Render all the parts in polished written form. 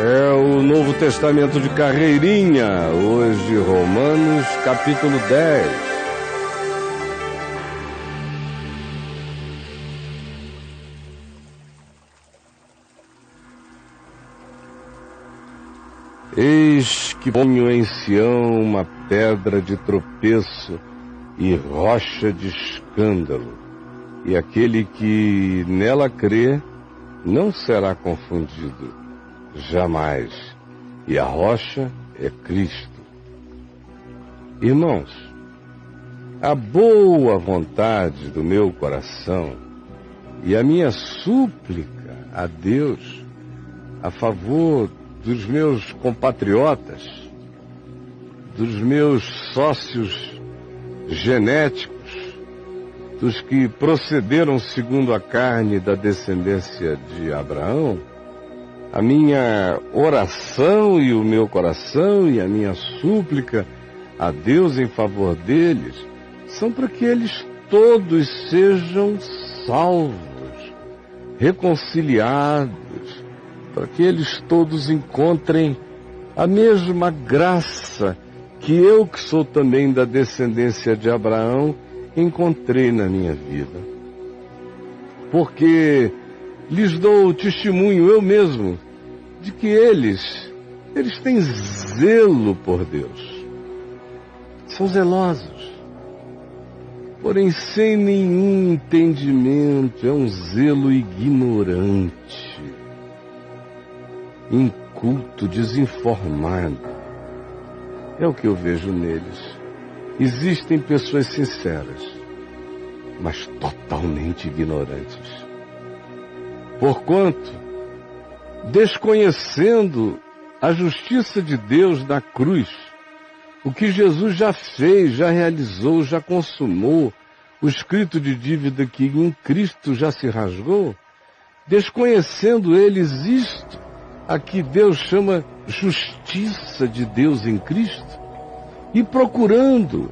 É o Novo Testamento de carreirinha, hoje Romanos capítulo 10. Eis que ponho em Sião uma pedra de tropeço e rocha de escândalo, e aquele que nela crê não será confundido, jamais. E a rocha é Cristo. Irmãos, a boa vontade do meu coração e a minha súplica a Deus a favor dos meus compatriotas, dos meus sócios genéticos, dos que procederam segundo a carne da descendência de Abraão, a minha oração e o meu coração e a minha súplica a Deus em favor deles são para que eles todos sejam salvos, reconciliados, para que eles todos encontrem a mesma graça que eu, que sou também da descendência de Abraão, encontrei na minha vida. Porque lhes dou testemunho, eu mesmo, de que eles têm zelo por Deus. São zelosos, porém sem nenhum entendimento, é um zelo ignorante, inculto, desinformado. É o que eu vejo neles. Existem pessoas sinceras, mas totalmente ignorantes. Porquanto, desconhecendo a justiça de Deus na cruz, o que Jesus já fez, já realizou, já consumou, o escrito de dívida que em Cristo já se rasgou, desconhecendo eles isto, a que Deus chama justiça de Deus em Cristo, e procurando,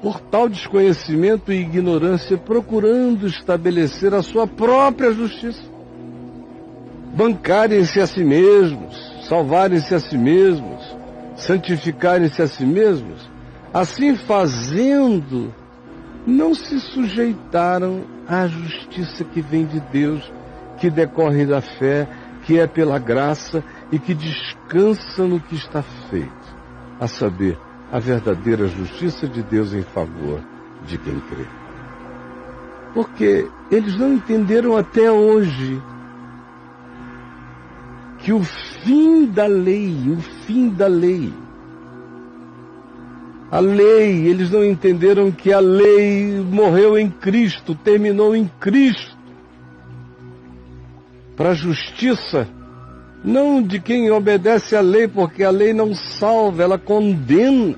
por tal desconhecimento e ignorância, procurando estabelecer a sua própria justiça, bancarem-se a si mesmos, salvarem-se a si mesmos, santificarem-se a si mesmos, assim fazendo, não se sujeitaram à justiça que vem de Deus, que decorre da fé, que é pela graça e que descansa no que está feito, a saber, a verdadeira justiça de Deus em favor de quem crê. Porque eles não entenderam até hoje que o fim da lei, a lei, eles não entenderam que a lei morreu em Cristo, terminou em Cristo, para a justiça, não de quem obedece à lei, porque a lei não salva, ela condena.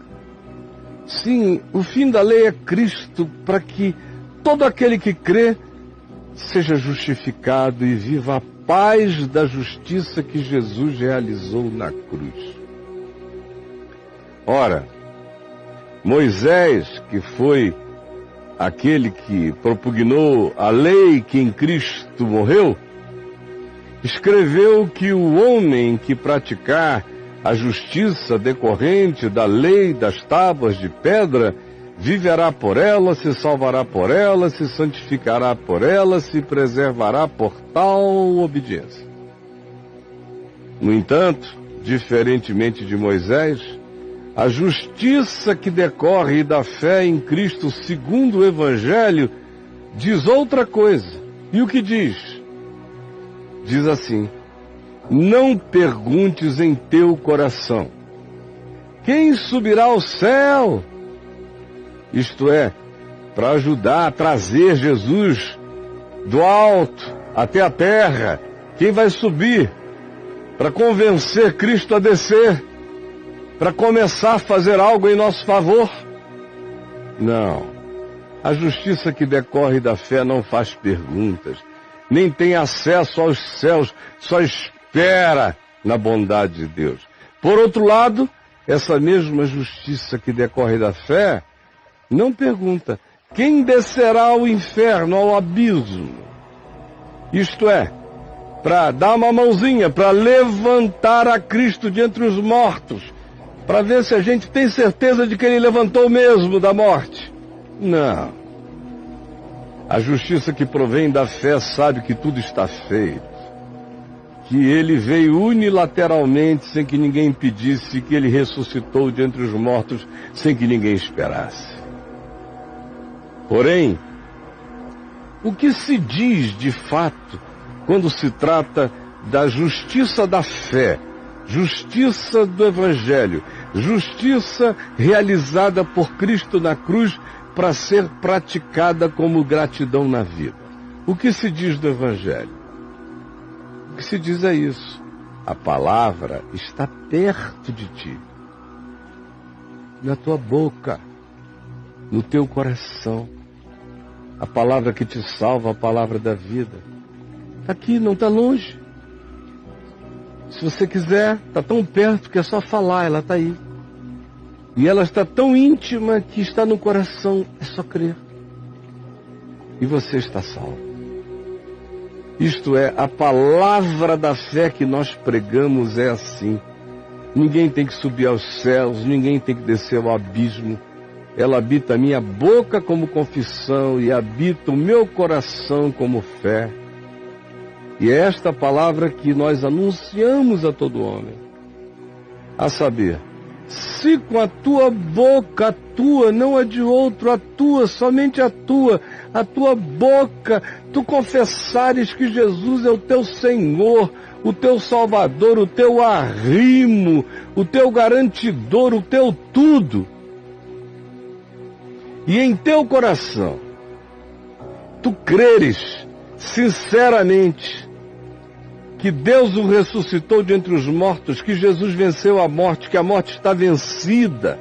Sim, o fim da lei é Cristo, para que todo aquele que crê seja justificado e viva a paz da justiça que Jesus realizou na cruz. Ora, Moisés, que foi aquele que propugnou a lei que em Cristo morreu, escreveu que o homem que praticar a justiça decorrente da lei das tábuas de pedra viverá por ela, se salvará por ela, se santificará por ela, se preservará por tal obediência. No entanto, diferentemente de Moisés, a justiça que decorre da fé em Cristo segundo o Evangelho diz outra coisa. E o que diz? Diz assim: não perguntes em teu coração, quem subirá ao céu? Isto é, para ajudar a trazer Jesus do alto até a terra, quem vai subir para convencer Cristo a descer, para começar a fazer algo em nosso favor? Não, a justiça que decorre da fé não faz perguntas, nem tem acesso aos céus, só espera na bondade de Deus. Por outro lado, essa mesma justiça que decorre da fé não pergunta, quem descerá ao inferno, ao abismo? Isto é, para dar uma mãozinha, para levantar a Cristo de entre os mortos, para ver se a gente tem certeza de que Ele levantou mesmo da morte. Não. A justiça que provém da fé sabe que tudo está feito, que Ele veio unilateralmente sem que ninguém impedisse, que Ele ressuscitou de entre os mortos sem que ninguém esperasse. Porém, o que se diz de fato quando se trata da justiça da fé, justiça do Evangelho, justiça realizada por Cristo na cruz para ser praticada como gratidão na vida? O que se diz do Evangelho? O que se diz é isso: a palavra está perto de ti, na tua boca, no teu coração. A palavra que te salva, a palavra da vida, está aqui, não está longe. Se você quiser, está tão perto que é só falar, ela está aí. E ela está tão íntima que está no coração, é só crer. E você está salvo. Isto é, a palavra da fé que nós pregamos é assim. Ninguém tem que subir aos céus, ninguém tem que descer ao abismo. Ela habita a minha boca como confissão e habita o meu coração como fé. E é esta palavra que nós anunciamos a todo homem. A saber, se com a tua boca, a tua, não a de outro, a tua, somente a tua boca, tu confessares que Jesus é o teu Senhor, o teu Salvador, o teu arrimo, o teu garantidor, o teu tudo, e em teu coração tu creres sinceramente que Deus o ressuscitou de entre os mortos, que Jesus venceu a morte, que a morte está vencida,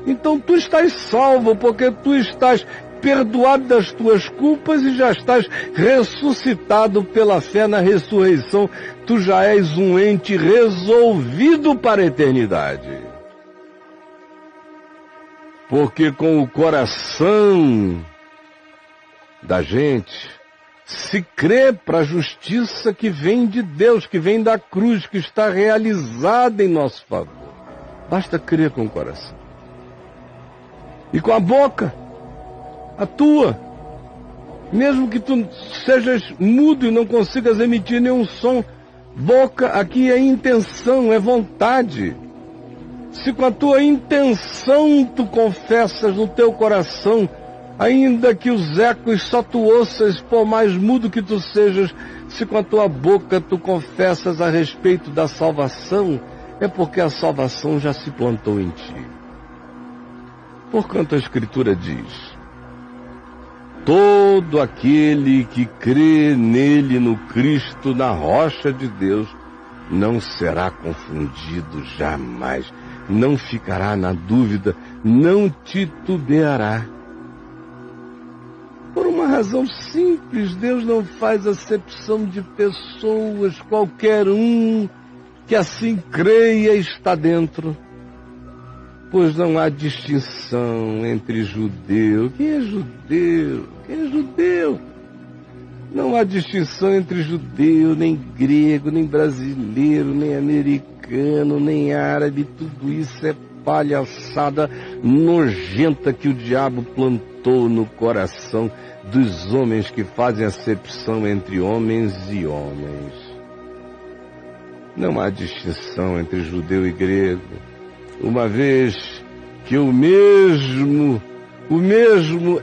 então tu estás salvo, porque tu estás perdoado das tuas culpas e já estás ressuscitado pela fé na ressurreição. Tu já és um ente resolvido para a eternidade. Porque com o coração da gente se crê para a justiça que vem de Deus, que vem da cruz, que está realizada em nosso favor. Basta crer com o coração. E com a boca, a tua. Mesmo que tu sejas mudo e não consigas emitir nenhum som, boca aqui é intenção, é vontade. Se com a tua intenção tu confessas no teu coração, ainda que os ecos só tu ouças, por mais mudo que tu sejas, se com a tua boca tu confessas a respeito da salvação, é porque a salvação já se plantou em ti. Porquanto a Escritura diz: todo aquele que crê nele, no Cristo, na rocha de Deus, não será confundido jamais. Não ficará na dúvida, não titubeará. Por uma razão simples, Deus não faz acepção de pessoas, qualquer um que assim creia está dentro. Pois não há distinção entre judeu. Quem é judeu? Quem é judeu? Não há distinção entre judeu, nem grego, nem brasileiro, nem americano, nem árabe. Tudo isso é palhaçada nojenta que o diabo plantou no coração dos homens que fazem acepção entre homens e homens. Não há distinção entre judeu e grego, uma vez que o mesmo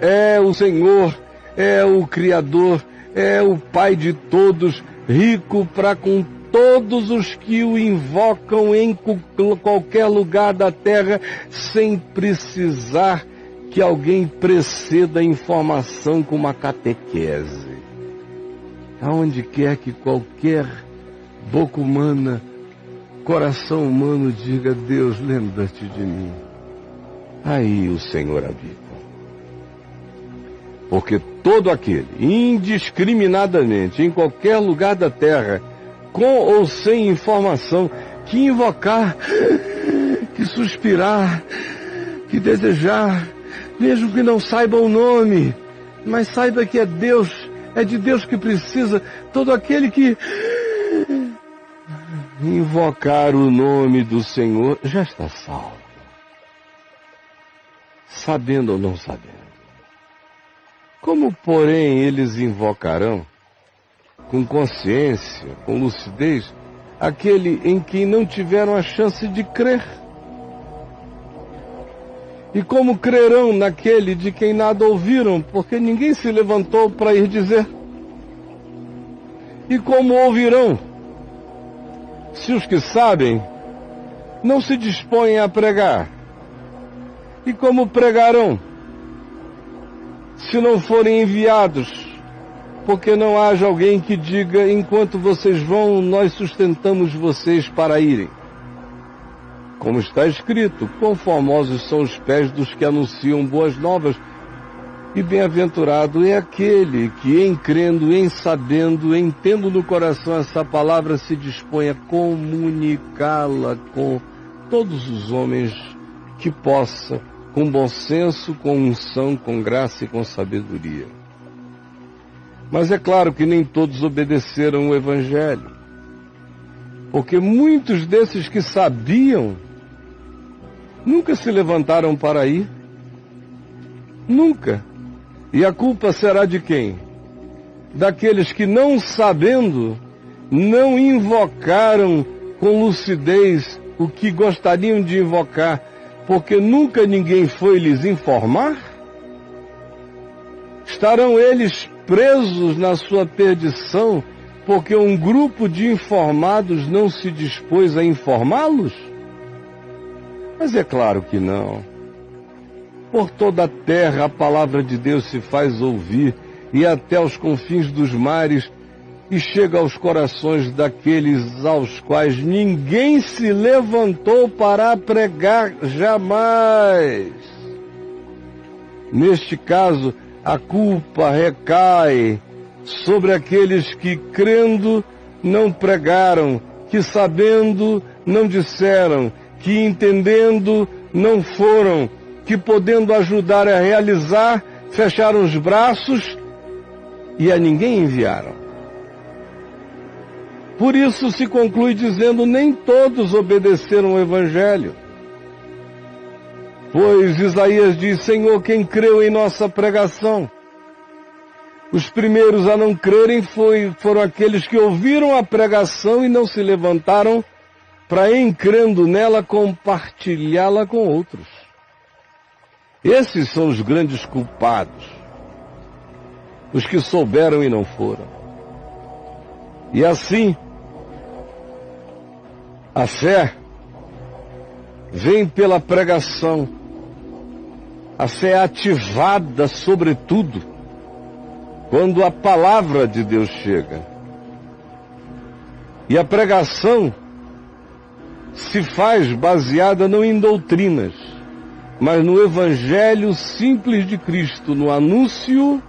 é o Senhor, é o Criador, é o Pai de todos, rico para com todos os que o invocam em qualquer lugar da terra, sem precisar que alguém preceda a informação com uma catequese. Aonde quer que qualquer boca humana, coração humano diga: Deus, lembra-te de mim. Aí o Senhor habita. Porque todo aquele, indiscriminadamente, em qualquer lugar da terra, com ou sem informação, que invocar, que suspirar, que desejar, mesmo que não saiba o nome, mas saiba que é Deus É de Deus que precisa todo aquele que invocar o nome do Senhor já está salvo. Sabendo ou não sabendo. Como, porém, eles invocarão, com consciência, com lucidez, aquele em quem não tiveram a chance de crer? E como crerão naquele de quem nada ouviram, porque ninguém se levantou para ir dizer? E como ouvirão, se os que sabem não se dispõem a pregar? E como pregarão, se não forem enviados, porque não haja alguém que diga, enquanto vocês vão, nós sustentamos vocês para irem? Como está escrito, quão formosos são os pés dos que anunciam boas novas, e bem-aventurado é aquele que, em crendo, em sabendo, em tendo no coração essa palavra, se dispõe a comunicá-la com todos os homens que possa, com bom senso, com unção, com graça e com sabedoria. Mas é claro que nem todos obedeceram o Evangelho, porque muitos desses que sabiam nunca se levantaram para ir. Nunca. E a culpa será de quem? Daqueles que, não sabendo, não invocaram com lucidez o que gostariam de invocar, porque nunca ninguém foi lhes informar? Estarão eles presos na sua perdição, porque um grupo de informados não se dispôs a informá-los? Mas é claro que não. Por toda a terra a palavra de Deus se faz ouvir, e até os confins dos mares, e chega aos corações daqueles aos quais ninguém se levantou para pregar jamais. Neste caso, a culpa recai sobre aqueles que, crendo, não pregaram, que sabendo, não disseram, que entendendo, não foram, que podendo ajudar a realizar, fecharam os braços e a ninguém enviaram. Por isso se conclui dizendo, nem todos obedeceram o Evangelho. Pois Isaías diz, Senhor, quem creu em nossa pregação? Os primeiros a não crerem foram aqueles que ouviram a pregação e não se levantaram para, em crendo nela, compartilhá-la com outros. Esses são os grandes culpados, os que souberam e não foram. E assim, a fé vem pela pregação. A fé é ativada, sobretudo, quando a palavra de Deus chega. E a pregação se faz baseada não em doutrinas, mas no Evangelho simples de Cristo, no anúncio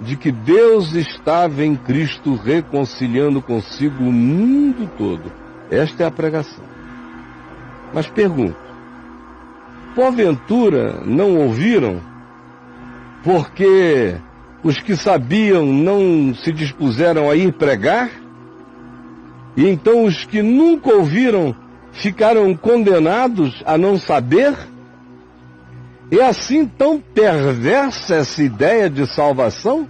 de que Deus estava em Cristo reconciliando consigo o mundo todo. Esta é a pregação. Mas pergunto, porventura não ouviram, porque os que sabiam não se dispuseram a ir pregar? E então os que nunca ouviram ficaram condenados a não saber? É assim tão perversa essa ideia de salvação?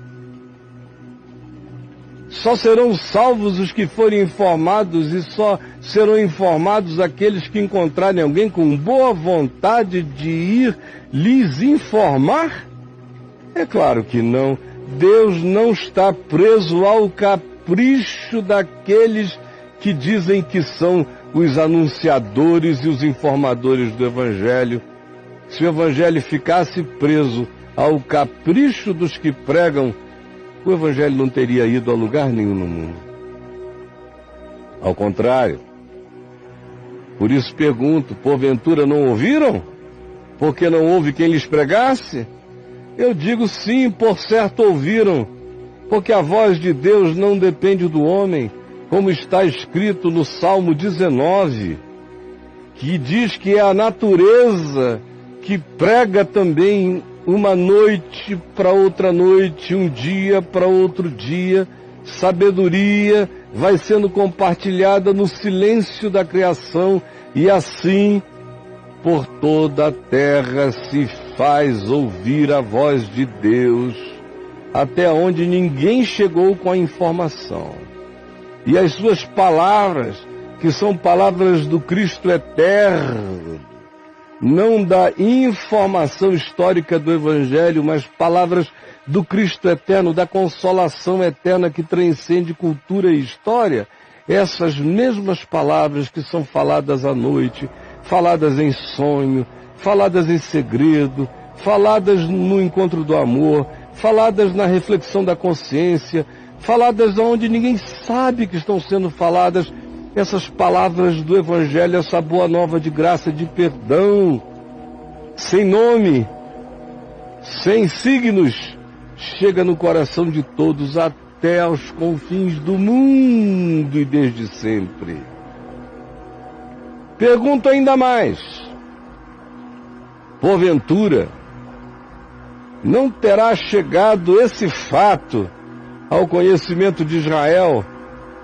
Só serão salvos os que forem informados, e só serão informados aqueles que encontrarem alguém com boa vontade de ir lhes informar? É claro que não. Deus não está preso ao capricho daqueles que dizem que são os anunciadores e os informadores do Evangelho. Se o Evangelho ficasse preso ao capricho dos que pregam, o Evangelho não teria ido a lugar nenhum no mundo. Ao contrário. Por isso pergunto, porventura não ouviram? Porque não houve quem lhes pregasse? Eu digo sim, por certo ouviram, porque a voz de Deus não depende do homem, como está escrito no Salmo 19, que diz que é a natureza que prega também uma noite para outra noite, um dia para outro dia, sabedoria vai sendo compartilhada no silêncio da criação e assim por toda a terra se faz ouvir a voz de Deus, até onde ninguém chegou com a informação. E as suas palavras, que são palavras do Cristo eterno, não da informação histórica do Evangelho, mas palavras do Cristo eterno, da consolação eterna que transcende cultura e história, essas mesmas palavras que são faladas à noite, faladas em sonho, faladas em segredo, faladas no encontro do amor, faladas na reflexão da consciência, faladas onde ninguém sabe que estão sendo faladas, essas palavras do Evangelho, essa boa nova de graça, de perdão, sem nome, sem signos, chega no coração de todos até aos confins do mundo e desde sempre. Pergunto ainda mais, porventura, não terá chegado esse fato ao conhecimento de Israel,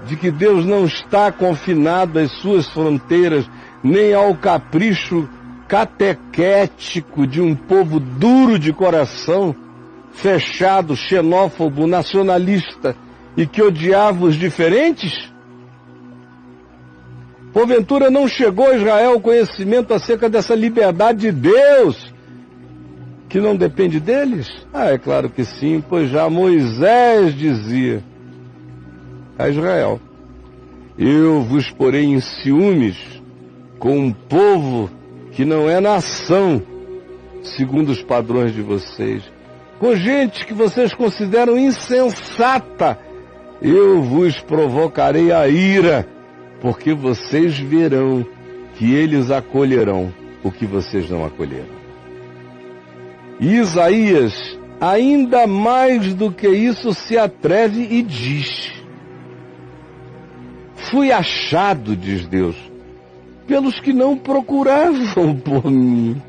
de que Deus não está confinado às suas fronteiras, nem ao capricho catequético de um povo duro de coração, fechado, xenófobo, nacionalista e que odiava os diferentes? Porventura não chegou a Israel o conhecimento acerca dessa liberdade de Deus, que não depende deles? É claro que sim, pois já Moisés dizia a Israel: eu vos porei em ciúmes com um povo que não é nação, segundo os padrões de vocês, com gente que vocês consideram insensata, eu vos provocarei a ira, porque vocês verão que eles acolherão o que vocês não acolheram. E Isaías, ainda mais do que isso, se atreve e diz: fui achado, diz Deus, pelos que não procuravam por mim.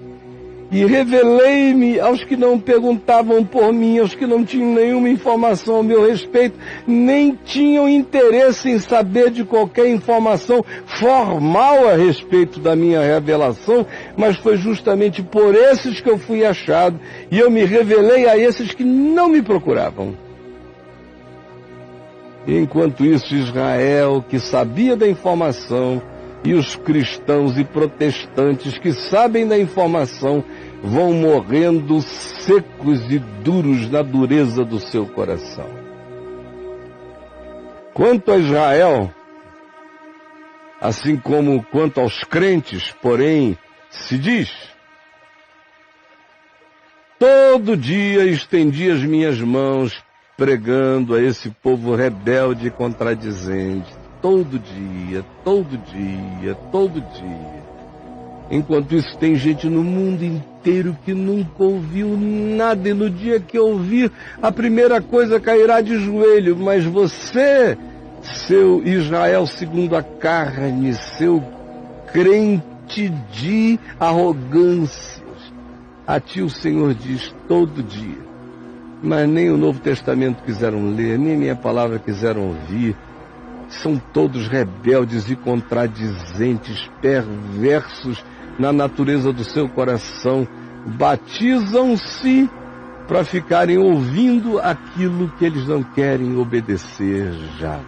E revelei-me aos que não perguntavam por mim, aos que não tinham nenhuma informação ao meu respeito, nem tinham interesse em saber de qualquer informação formal a respeito da minha revelação, mas foi justamente por esses que eu fui achado, e eu me revelei a esses que não me procuravam. Enquanto isso, Israel, que sabia da informação, e os cristãos e protestantes que sabem da informação vão morrendo secos e duros na dureza do seu coração. Quanto a Israel, assim como quanto aos crentes, porém, se diz: todo dia estendi as minhas mãos pregando a esse povo rebelde e contradizente. Todo dia, todo dia, todo dia. Enquanto isso, tem gente no mundo inteiro que nunca ouviu nada, e no dia que ouvir, a primeira coisa cairá de joelho. Mas você, seu Israel segundo a carne, seu crente de arrogâncias, a ti o Senhor diz todo dia. Mas nem o Novo Testamento quiseram ler, nem minha palavra quiseram ouvir. São todos rebeldes e contradizentes, perversos na natureza do seu coração. Batizam-se para ficarem ouvindo aquilo que eles não querem obedecer jamais.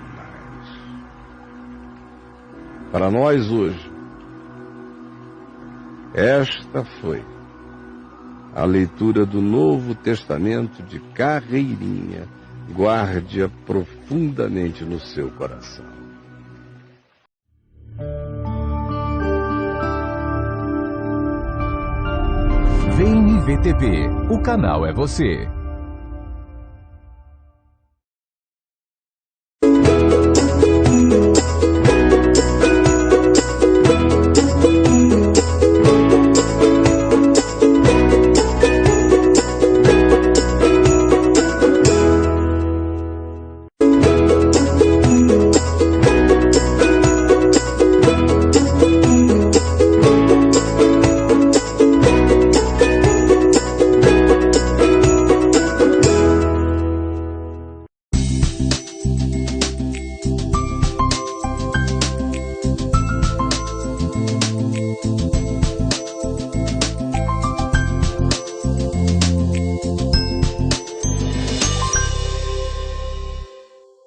Para nós hoje, esta foi a leitura do Novo Testamento de carreirinha. Guarde-a profundamente no seu coração. Vem VTV, o canal é você.